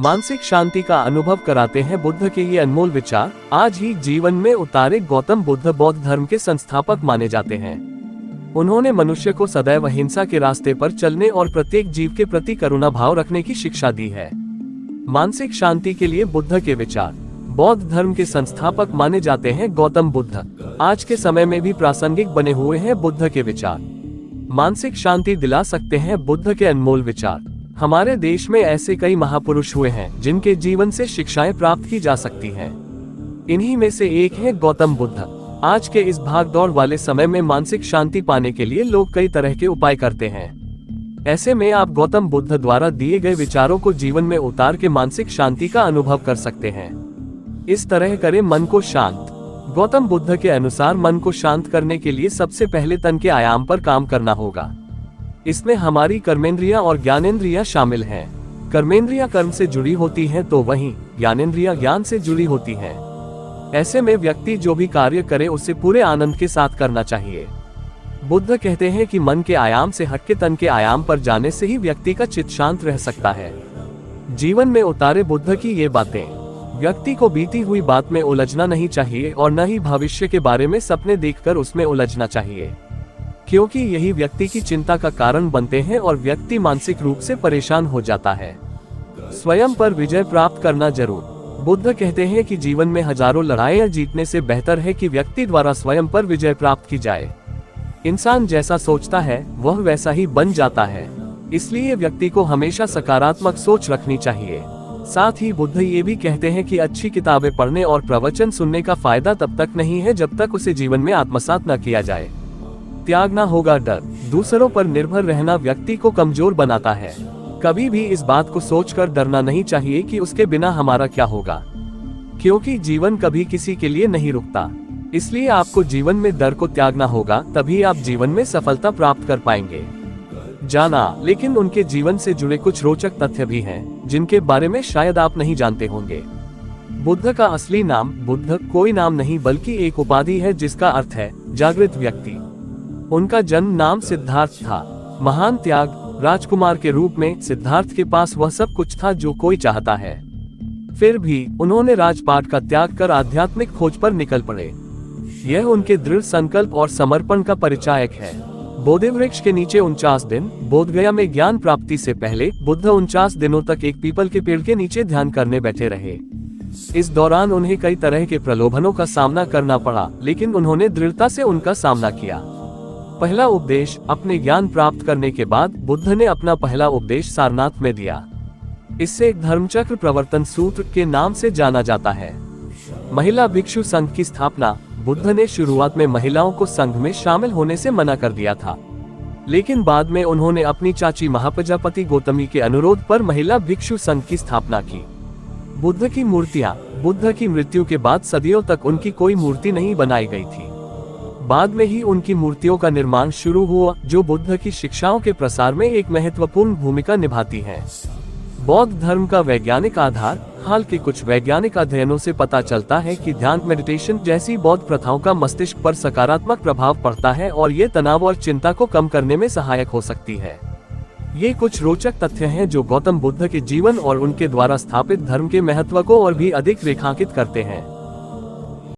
मानसिक शांति का अनुभव कराते हैं बुद्ध के ये अनमोल विचार। आज ही जीवन में उतारे गौतम बुद्ध बौद्ध धर्म के संस्थापक माने जाते हैं। उन्होंने मनुष्य को सदैव अहिंसा के रास्ते पर चलने और प्रत्येक जीव के प्रति करुणा भाव रखने की शिक्षा दी है। मानसिक शांति के लिए बुद्ध के विचार। बौद्ध धर्म के संस्थापक माने जाते हैं गौतम बुद्ध। आज के समय में भी प्रासंगिक बने हुए हैं बुद्ध के विचार। मानसिक शांति दिला सकते हैं बुद्ध के अनमोल विचार। हमारे देश में ऐसे कई महापुरुष हुए हैं जिनके जीवन से शिक्षाएं प्राप्त की जा सकती हैं। इन्हीं में से एक है गौतम बुद्ध। आज के इस भागदौड़ वाले समय में मानसिक शांति पाने के लिए लोग कई तरह के उपाय करते हैं। ऐसे में आप गौतम बुद्ध द्वारा दिए गए विचारों को जीवन में उतार के मानसिक शांति का अनुभव कर सकते हैं। इस तरह करें मन को शांत। गौतम बुद्ध के अनुसार मन को शांत करने के लिए सबसे पहले तन के आयाम पर काम करना होगा। इसमें हमारी कर्मेंद्रियां और ज्ञानेंद्रियां शामिल हैं। कर्मेंद्रियां कर्म से जुड़ी होती हैं तो वहीं ज्ञानेंद्रियां ज्ञान से जुड़ी होती हैं। ऐसे में व्यक्ति जो भी कार्य करे उसे पूरे आनंद के साथ करना चाहिए। बुद्ध कहते हैं कि मन के आयाम से हटके तन के आयाम पर जाने से ही व्यक्ति का चित्त शांत रह सकता है। जीवन में उतारे बुद्ध की ये बातें। व्यक्ति को बीती हुई बात में उलझना नहीं चाहिए और न ही भविष्य के बारे में सपने देखकर उसमें उलझना चाहिए, क्योंकि यही व्यक्ति की चिंता का कारण बनते हैं और व्यक्ति मानसिक रूप से परेशान हो जाता है। स्वयं पर विजय प्राप्त करना जरूर। बुद्ध कहते हैं कि जीवन में हजारों लड़ाइयां जीतने से बेहतर है कि व्यक्ति द्वारा स्वयं पर विजय प्राप्त की जाए। इंसान जैसा सोचता है वह वैसा ही बन जाता है, इसलिए व्यक्ति को हमेशा सकारात्मक सोच रखनी चाहिए। साथ ही बुद्ध ये भी कहते हैं कि अच्छी किताबें पढ़ने और प्रवचन सुनने का फायदा तब तक नहीं है जब तक उसे जीवन में आत्मसात न किया जाए। त्यागना होगा डर। दूसरों पर निर्भर रहना व्यक्ति को कमजोर बनाता है। कभी भी इस बात को सोचकर डरना नहीं चाहिए कि उसके बिना हमारा क्या होगा, क्योंकि जीवन कभी किसी के लिए नहीं रुकता। इसलिए आपको जीवन में डर को त्यागना होगा, तभी आप जीवन में सफलता प्राप्त कर पाएंगे। जाना, लेकिन उनके जीवन से जुड़े कुछ रोचक तथ्य भी हैं, जिनके बारे में शायद आप नहीं जानते होंगे। बुद्ध का असली नाम बुद्ध कोई नाम नहीं बल्कि एक उपाधि है जिसका अर्थ है जागृत व्यक्ति। उनका जन्म नाम सिद्धार्थ था। महान त्याग राजकुमार के रूप में सिद्धार्थ के पास वह सब कुछ था जो कोई चाहता है। फिर भी उन्होंने राजपाट का त्याग कर आध्यात्मिक खोज पर निकल पड़े। यह उनके दृढ़ संकल्प और समर्पण का परिचायक है। बोधि वृक्ष के नीचे 49 दिन। बोधगया में ज्ञान प्राप्ति से पहले बुद्ध 49 दिनों तक एक पीपल के पेड़ के नीचे ध्यान करने बैठे रहे। इस दौरान उन्हें कई तरह के प्रलोभनों का सामना करना पड़ा, लेकिन उन्होंने दृढ़ता से उनका सामना किया। पहला उपदेश। अपने ज्ञान प्राप्त करने के बाद बुद्ध ने अपना पहला उपदेश सारनाथ में दिया। इससे एक धर्मचक्र प्रवर्तन सूत्र के नाम से जाना जाता है। महिला भिक्षु संघ की स्थापना। बुद्ध ने शुरुआत में महिलाओं को संघ में शामिल होने से मना कर दिया था, लेकिन बाद में उन्होंने अपनी चाची महाप्रजापति गौतमी के अनुरोध पर महिला भिक्षु संघ की स्थापना की। बुद्ध की मूर्तियां। बुद्ध की मृत्यु के बाद सदियों तक उनकी कोई मूर्ति नहीं बनाई गई थी। बाद में ही उनकी मूर्तियों का निर्माण शुरू हुआ, जो बुद्ध की शिक्षाओं के प्रसार में एक महत्वपूर्ण भूमिका निभाती हैं। बौद्ध धर्म का वैज्ञानिक आधार। हाल के कुछ वैज्ञानिक अध्ययनों से पता चलता है कि ध्यान मेडिटेशन जैसी बौद्ध प्रथाओं का मस्तिष्क पर सकारात्मक प्रभाव पड़ता है और ये तनाव और चिंता को कम करने में सहायक हो सकती है। ये कुछ रोचक तथ्य हैं जो गौतम बुद्ध के जीवन और उनके द्वारा स्थापित धर्म के महत्व को और भी अधिक रेखांकित करते हैं।